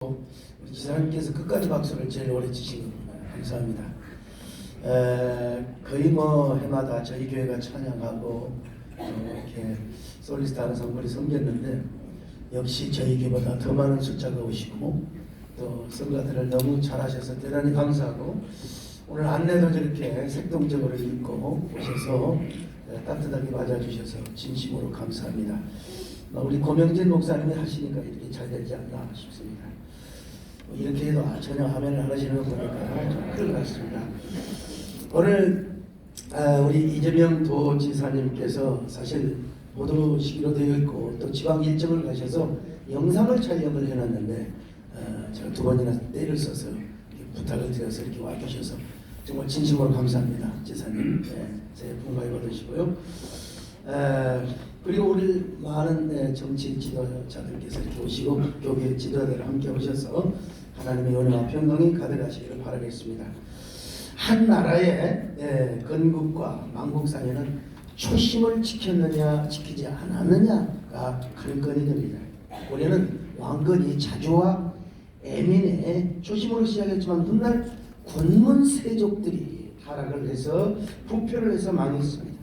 우리 지사님께서 끝까지 박수를 제일 오래 치신 겁니다. 감사합니다. 거의 해마다 저희 교회가 찬양하고 이렇게 솔리스트 하는 성물이 섬겼는데 역시 저희 교회보다 더 많은 숫자가 오시고 또 성가들을 너무 잘하셔서 대단히 감사하고 오늘 안내도 저렇게 색동적으로 읽고 오셔서 따뜻하게 맞아주셔서 진심으로 감사합니다. 우리 고명진 목사님이 하시니까 이렇게 잘 되지 않나 싶습니다. 이렇게 해도 전혀 화면을 안 하시는 거 보니까 좀 큰일 났습니다. 오늘 우리 이재명 도지사님께서 사실 보도시기로 되어 있고 또 지방 일정을 가셔서 영상을 촬영을 해놨는데 제가 2번이나 때를 써서 부탁을 드려서 이렇게 와주셔서 정말 진심으로 감사합니다. 지사님 새해 복 많이 받으시고요. 그리고 우리 많은 정치 지도자들께서 이렇게 오시고 교회 지도자들 함께 오셔서 하나님의 은혜와 평강이 가득하시기를 바라겠습니다. 한 나라의 건국과 망국상에는 초심을 지켰느냐 지키지 않았느냐가 관건이 됩니다. 올해는 왕건이 자주와 애민의 초심으로 시작했지만 훗날 군문 세족들이 타락을 해서 부패를 해서 망했습니다.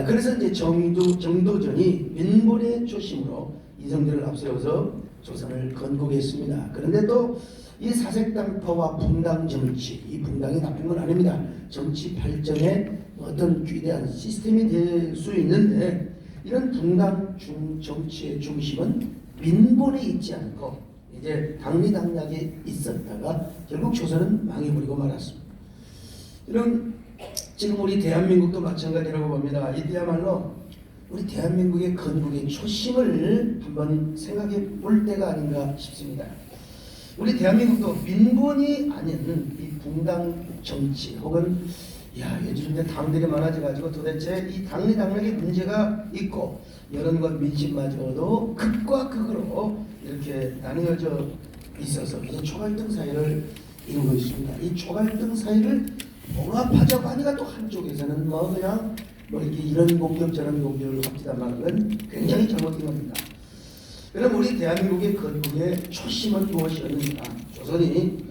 그래서 이제 정도전이 민본의 초심으로 이성들을 앞세워서 조선을 건국했습니다. 그런데 또 이 사색당파와 분당 정치, 이 분당이 나쁜 건 아닙니다. 정치 발전의 어떤 위대한 시스템이 될 수 있는데 이런 분당 정치의 중심은 민본에 있지 않고 이제 당리당략에 있었다가 결국 조선은 망해버리고 말았습니다. 이런 지금 우리 대한민국도 마찬가지라고 봅니다. 이때야말로 우리 대한민국의 건국의 초심을 한번 생각해 볼 때가 아닌가 싶습니다. 우리 대한민국도 민본이 아닌 이 분당 정치 혹은 요즘 당들이 많아져가지고 도대체 이 당리당략의 문제가 있고 여론과 민심마저도 극과 극으로 이렇게 나뉘어져 있어서 이제 초갈등 사회를 이루고 있습니다. 이 초갈등 사회를 봉합하자고 하니까 또 한쪽에서는 그냥 이렇게 이런 공격 저런 공격을 합치다 말하는 건 굉장히 잘못된 겁니다. 그럼 우리 대한민국의 건국의 초심은 무엇이었는가? 조선이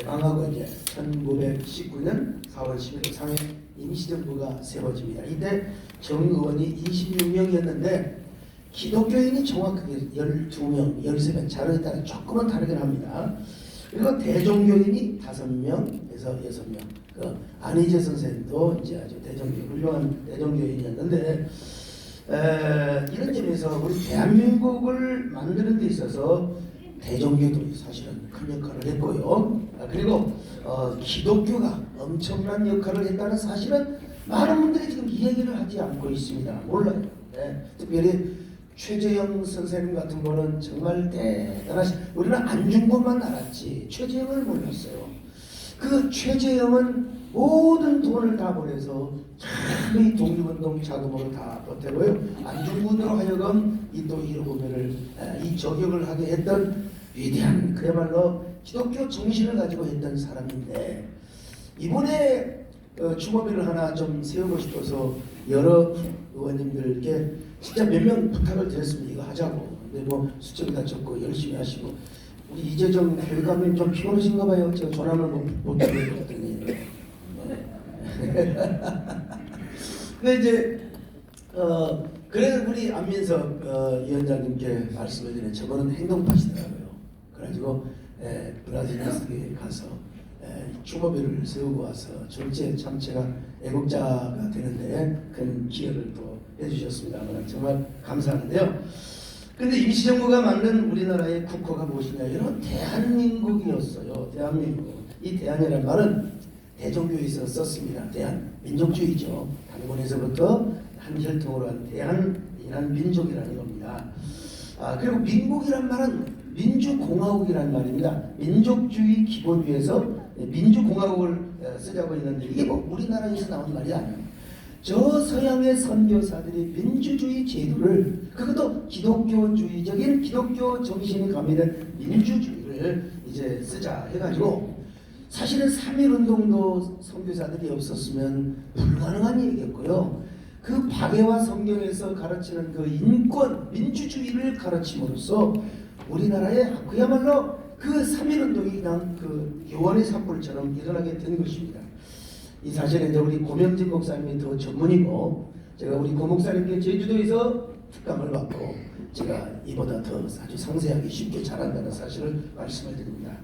망하고 이제 1919년 4월 11일 상해 임시정부가 세워집니다. 이때 정의원이 26명이었는데 기독교인이 정확하게 12명, 13명, 자료에 따라 조금은 다르긴 합니다. 그리고 대종교인이 5명에서 6명. 안희재 선생도 이제 아주 훌륭한 대종교인이었는데 이런 점에서 우리 대한민국을 만드는 데 있어서 대종교도 사실은 큰 역할을 했고요. 그리고 기독교가 엄청난 역할을 했다는 사실은 많은 분들이 지금 이 얘기를 하지 않고 있습니다. 몰라요. 특별히 최재형 선생님 같은 거는 정말 대단하신, 우리는 안중근만 알았지 최재형을 몰랐어요. 그 최재형은 모든 돈을 다 보내서 이 독립운동 자금으로 다 버태고요. 안중근으로 하여금 이 후배를 이 저격을 하게 했던 위대한 그야말로 기독교 정신을 가지고 했던 사람인데 이번에 추모비를 하나 좀 세우고 싶어서 여러 의원님들께 진짜 몇 명 부탁을 드렸습니다. 이거 하자고. 근데 수첩이 다 적고 열심히 하시고 우리 이재정 교육감님 좀 피곤하신가 봐요. 제가 전화를 못 드렸거든요. 근데 이제 그래서 우리 안민석 위원장님께 말씀을 드린 저거는 행동파시더라고요. 그래가지고 브라질에 가서 추모비를 세우고 와서 졸지에 참 제가 애국자가 되는데 큰 기여를 또 해주셨습니다. 정말 감사하는데요. 근데 임시정부가 만든 우리나라의 국호가 무엇이냐? 여러분 대한민국이었어요. 대한민국. 이 대한이라는 말은 대종교에서 썼습니다. 대한 민족주의죠. 단권에서부터 한 혈통으로 한 대한이라는 민족이라는 겁니다. 그리고 민국이란 말은 민주공화국이라는 말입니다. 민족주의 기본주의에서 민주공화국을 쓰자고 했는데 이게 우리나라에서 나온 말이 아니에요. 저 서양의 선교사들이 민주주의 제도를, 그것도 기독교주의적인 기독교 정신이 가미된 민주주의를 이제 쓰자 해가지고 사실은 3.1운동도 선교사들이 없었으면 불가능한 얘기였고요. 그 박애와 성경에서 가르치는 그 인권, 민주주의를 가르침으로써 우리나라에 그야말로 그 3.1운동이 그냥 그 요원의 산불처럼 일어나게 된 것입니다. 이 사실은 이제 우리 고명진 목사님이 더 전문이고, 제가 우리 고 목사님께 제주도에서 특감을 받고 제가 이보다 더 아주 상세하게 쉽게 잘한다는 사실을 말씀을 드립니다.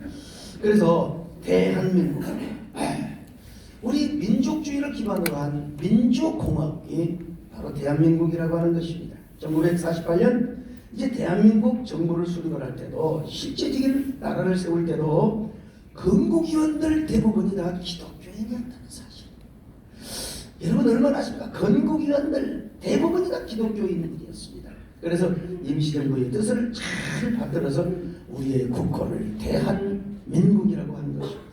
그래서 대한민국, 우리 민족주의를 기반으로 한 민주공화국이 바로 대한민국이라고 하는 것입니다. 1948년 이제 대한민국 정부를 수립을 할 때도, 실제적인 나라를 세울 때도 건국위원들 대부분이 다 기독교인이었다는 사실. 여러분 얼마나 아십니까? 건국위원들 대부분이 다 기독교인들이었습니다. 그래서 임시정부의 뜻을 잘 받들어서 우리의 국호를 대한민국이라고 하는 것입니다.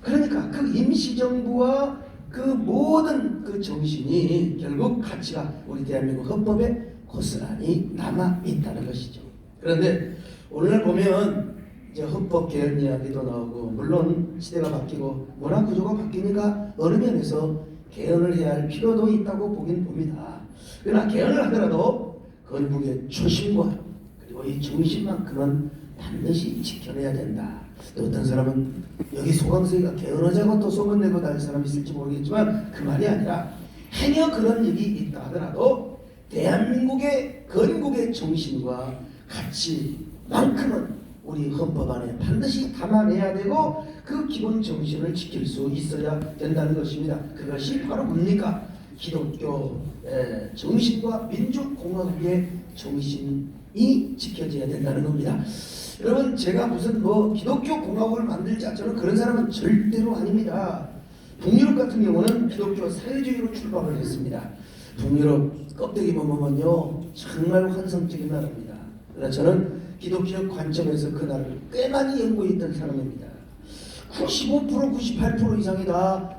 그러니까 그 임시정부와 그 모든 그 정신이 결국 가치가 우리 대한민국 헌법에 고스란히 남아 있다는 것이죠. 그런데 오늘 보면 이제 헌법 개헌 이야기도 나오고, 물론 시대가 바뀌고 문화 구조가 바뀌니까 어느 면에서 개헌을 해야 할 필요도 있다고 보긴 봅니다. 그러나 개헌을 하더라도 건국의 초심과 그리고 이 정신만큼은 반드시 지켜내야 된다. 또 어떤 사람은 여기 소강석이가 개헌하자고 또 소문내고 다닐 사람이 있을지 모르겠지만 그 말이 아니라, 행여 그런 일이 있다 하더라도 대한민국의 건국의 정신과 가치만큼은 우리 헌법 안에 반드시 담아내야 되고, 그 기본 정신을 지킬 수 있어야 된다는 것입니다. 그것이 바로 뭡니까? 기독교 정신과 민주공화국의 정신이 지켜져야 된다는 겁니다. 여러분, 제가 무슨 기독교 공화국을 만들자, 저는 그런 사람은 절대로 아닙니다. 북유럽 같은 경우는 기독교 사회주의로 출발을 했습니다. 북유럽 껍데기 보면요 정말 환상적인 나라입니다. 그러나 저는 기독교 관점에서 그 나라를 꽤 많이 연구했던 사람입니다. 95% 98% 이상이 다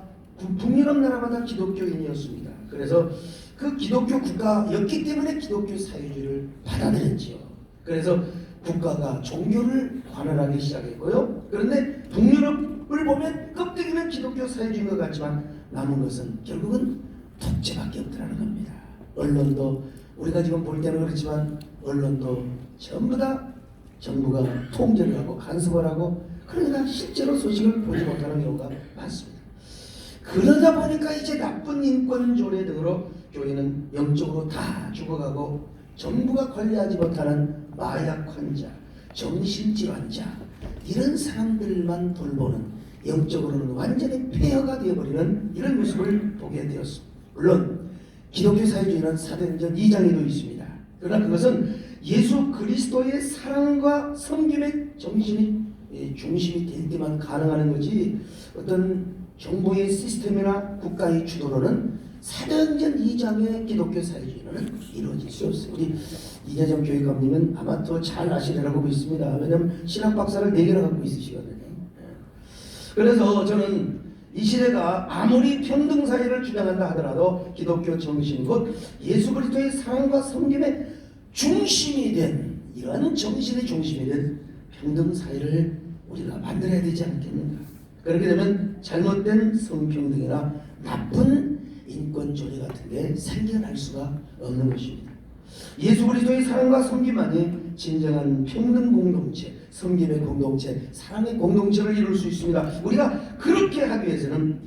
북유럽 나라마다 기독교인이었습니다. 그래서 그 기독교 국가였기 때문에 기독교 사회주의를 받아들였지요. 그래서 국가가 종교를 관할하기 시작했고요. 그런데 북유럽을 보면 껍데기는 기독교 사회주의인 것 같지만 남은 것은 결국은 독재밖에 없더라는 겁니다. 언론도 우리가 지금 볼 때는 그렇지만 언론도 전부 다 정부가 통제를 하고 간섭을 하고, 그러니까 실제로 소식을 보지 못하는 경우가 많습니다. 그러다 보니까 이제 나쁜 인권 조례 등으로 교회는 영적으로 다 죽어가고, 정부가 관리하지 못하는 마약 환자, 정신질환자, 이런 사람들만 돌보는, 영적으로는 완전히 폐허가 되어버리는 이런 모습을 보게 되었습니다. 물론 기독교 사회주의는 사도행전 2장에도 있습니다. 그러나 그것은 예수 그리스도의 사랑과 섬김의 정신이 중심이 될 때만 가능한 거지, 어떤 정부의 시스템이나 국가의 주도로는 사도행전 2장의 기독교 사회주의는 이루어질 수 없어요. 우리 이재정 교육감님은 아마 더 잘 아시리라고 믿습니다. 왜냐하면 신학 박사를 4개나 갖고 있으시거든요. 그래서 저는 이 시대가 아무리 평등사회를 주장한다 하더라도 기독교 정신, 곧 예수 그리스도의 사랑과 섬김의 중심이 된, 이런 정신의 중심이 된 평등사회를 우리가 만들어야 되지 않겠는가. 그렇게 되면 잘못된 성평등이나 나쁜 인권조례 같은 게 생겨날 수가 없는 것입니다. 예수 그리스도의 사랑과 섬김만이 진정한 평등 공동체, 섬김의 공동체, 사랑의 공동체를 이룰 수 있습니다. 우리가 그렇게 하기 위해서는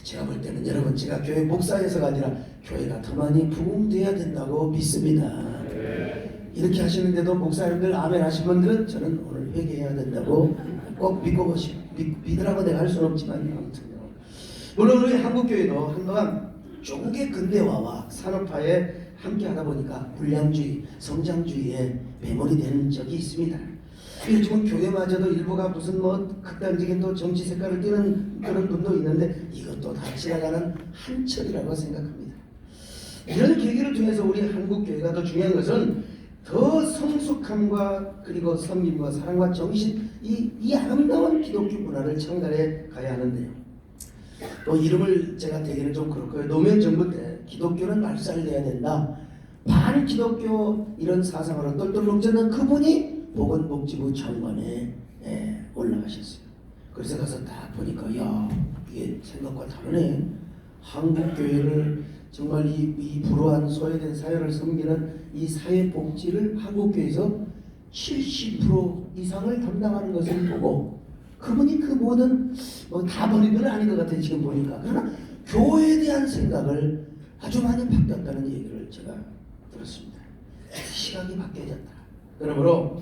제가 볼 때는 여러분, 제가 교회 목사에서가 아니라 교회가 더 많이 부흥돼야 된다고 믿습니다. 이렇게 하시는데도 목사님들 아멘 하신 분들은 저는 오늘 회개해야 된다고 꼭 믿고 믿으라고 내가 할 수는 없지만 아무튼요. 물론 우리 한국교회도 한동안 조국의 근대화와 산업화에 함께 하다 보니까 불량주의, 성장주의에 매몰이 된 적이 있습니다. 요즘은 교회마저도 일부가 무슨 극단적인 또 정치 색깔을 띠는 그런 분도 있는데, 이것도 다 지나가는 한철이라고 생각합니다. 이런 계기를 통해서 우리 한국교회가 더 중요한 것은 더 성숙함과 그리고 섬김과 사랑과 정신, 이 아름다운 기독교 문화를 창달해 가야 하는데요. 또 이름을 제가 대기는 좀 그렇고요. 노무현 정부 때 기독교는 말살돼야 된다, 반기독교 이런 사상으로 똘똘 뭉쳤는 그분이 보건복지부 장관에 올라가셨어요. 그래서 가서 딱 보니까 야, 이게 생각과 다르네. 한국교회를 정말 이 불우한 소외된 사회를 섬기는 이 사회복지를 한국교회에서 70% 이상을 담당하는 것을 보고 그분이 그 모든 다 버린 건 아닌 것 같아요 지금 보니까. 그러나 교회에 대한 생각을 아주 많이 바뀌었다는 얘기를 제가 들었습니다. 시각이 바뀌어졌다. 그러므로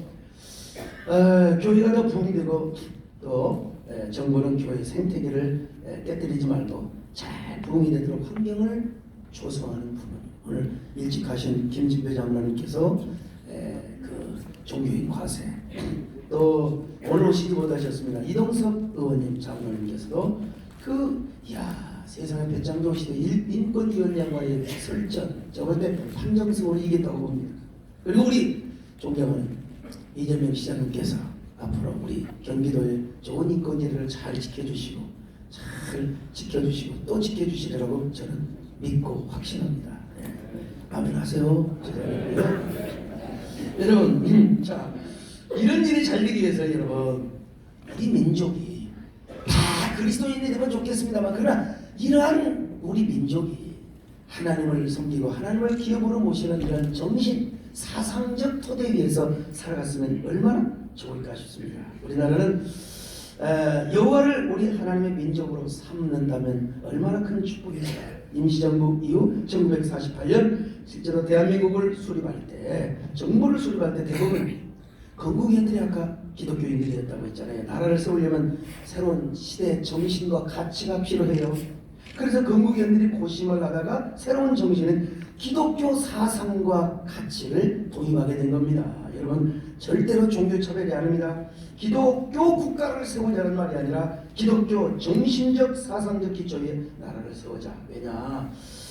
교회가 더 부흥되고 또 정부는 교회 생태계를 깨뜨리지 말고 잘 부흥이 되도록 환경을 조성하는 부분. 오늘 일찍 가신 김진배 장로님께서 그 종교인 과세, 또 오늘 오시지 못하셨습니다. 이동섭 의원님 장로님께서도 세상에 배짱도 시대 인권위원장과의 설전 저번 때 판정승으로 이겼다고 봅니다. 그리고 우리 존경하는 이재명 시장님께서 앞으로 우리 경기도의 좋은 인권위를 잘 지켜주시고 또 지켜주시리라고 저는 믿고 확신합니다. 아멘 하세요. 여러분, 자 이런 일이 잘 되기 위해서 여러분 우리 민족이 다 그리스도인이 되면 좋겠습니다만 그러나 이러한 우리 민족이 하나님을 섬기고 하나님을 기업으로 모시는 이런 정신 사상적 토대 위에서 살아갔으면 얼마나 좋을까 싶습니다. 우리나라는 여호와를 우리 하나님의 민족으로 삼는다면 얼마나 큰 축복일까요? 임시정부 이후 1948년 실제로 대한민국을 수립할 때 정부를 수립할 때 대부분 건국인들이 아까 기독교인들이었다고 했잖아요. 나라를 세우려면 새로운 시대의 정신과 가치가 필요해요. 그래서 건국인들이 고심을 하다가 새로운 정신은 기독교 사상과 가치를 도입하게 된 겁니다. 여러분 절대로 종교 차별이 아닙니다. 기독교 국가를 세우자는 말이 아니라 기독교 정신적 사상적 기초의 나라를 세우자. 왜냐?